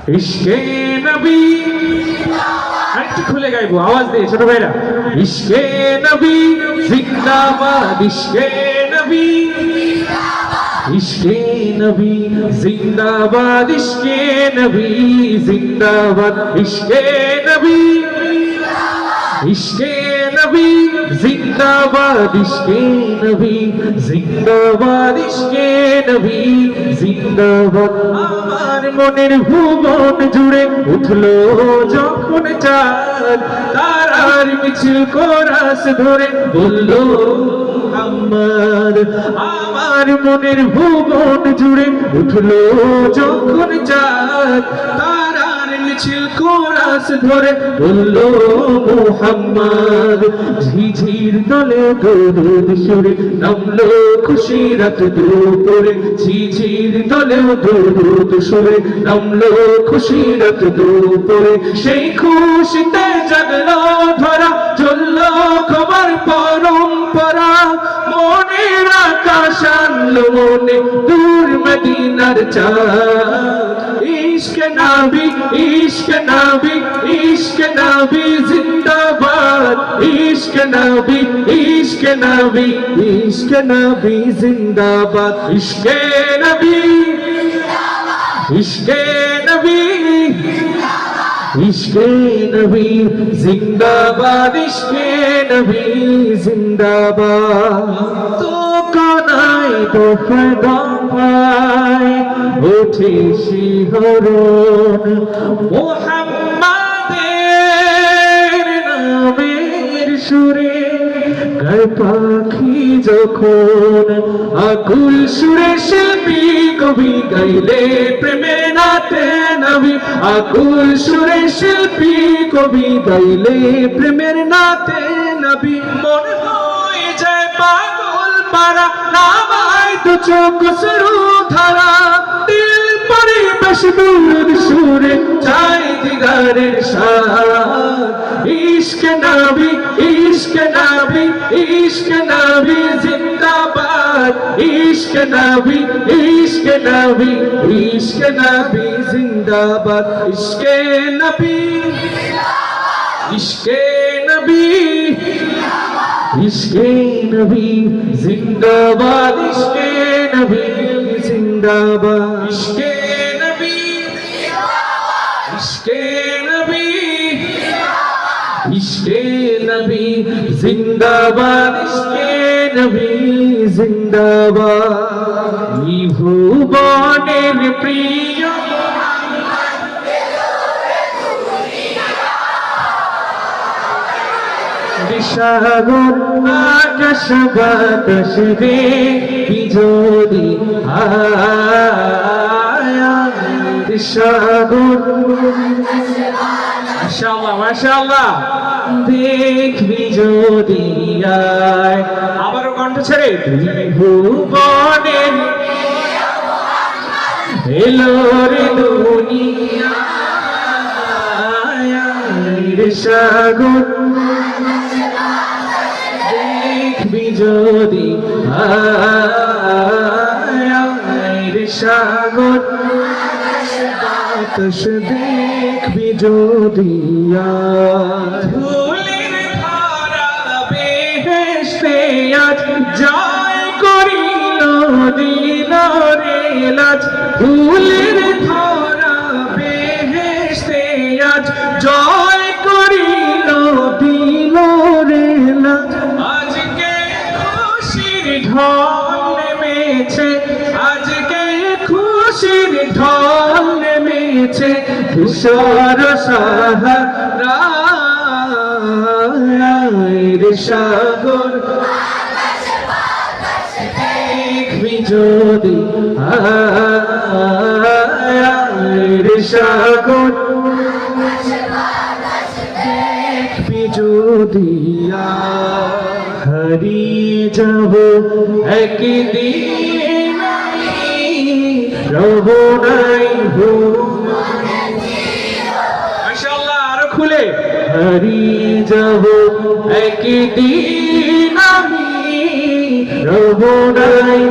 ইশকে নবী আরেকটু খুলে গাইবো আওয়াজ দিয়ে ছোট ভাইরা ইশকে নবী জিন্দাবাদ ইশকে নবী ইশকে নবী জিন্দাবাদ ইশকে নবী জিন্দাবাদ ইশকে নবী ইশকে নবী জিন্দাবাদ ইশকে নবী জিন্দাবাদ ইশকে নবী জিন্দাবাদ আমার মনের ভুবন জুড়ে উঠলো যখন চাঁদ তারার মিছিল কোরাস ধরে বললো মুহাম্মদ আমার মনের ভুবন জুড়ে উঠলো যখন চাঁদ তারার মিছিল কোরাস ধরে বললো মুহাম্মদ ঝিঝির দলে দরুদ সুরে নামলো খুশি রাত দুপুরে ঝিঝির দলে দরুদ সুরে নামলো খুশি রাত দুপুরে সেই খুশিতে জাগলো ধরা চললো খবর পরম্পরা মনের আকাশ আনলো মনে দূর মদিনার চাঁদ ইশকে নবী ইশকে নবী ইশকে নবী জিন্দাবাদ ইশকে নবী ইশকে নবী ইশকে নবী জিন্দাবাদ ইশকে নবী ইশকে নবী ইশকে নবী জিন্দাবাদ ইশকে নবী জিন্দাবাদ তো কানাই তো ফেদায় ওঠে শিহরণ মুহাম্মাদের নামের সুরে গায় পাখি যখন আকুল সুরে শিল্পী কবি গাইলে প্রেমের নাতে নবী আকুল সুরে শিল্পী কবি গাইলে প্রেমের নাতে নবী মন হয়ে যায় পাগল পারা নামায় তো চোখ সরু ধারা দিল পরিবেশ দূর সুরে চাই দিগারের সাথ ইশকে নবী ইশকে নবী ইশকে নবী জিন্দাবাদ ইশকে নবী ইশকে নবী ইশকে নবী জিন্দাবাদ ইশকে নবী ইশকে নবী ইশকে নবী জিন্দাবাদ ইশকে নবী জিন্দাবাদ ইশকে নবী ইশকে নবী ইশকে নবী জিন্দাবাদ ইশকে নবী জিন্দাবাদ এই ভুবনের প্রিয় সাগর আকাশ বাতাস দেখি যদি সাগর মাশাআল্লাহ মাশাআল্লাহ দেখবি যদি আবারও কণ্ঠ ছেড়ে ভুবনের এলো রে দুনিয়া সাগর দেখবি যদি সাগর বাতাস দেখবি যদি ধুলির ধারা বেহেশতে আজ জয় করিল দিল রে লাজ ধুলির ধারা বেহেশতে আজ জয় করিল দিল রে লাজ আজকে খুশির ঢল নেমেছে আজকে খুশির ঢল নেমেছে ধূসর সাহারা সাগর দেখবি যদি সাগর দেখবি যদি হারিয়ে যাব একদিন রব নাই মাশাআল্লাহ আরো খুলে হারিয়ে যাব একদিন আমি রব নাই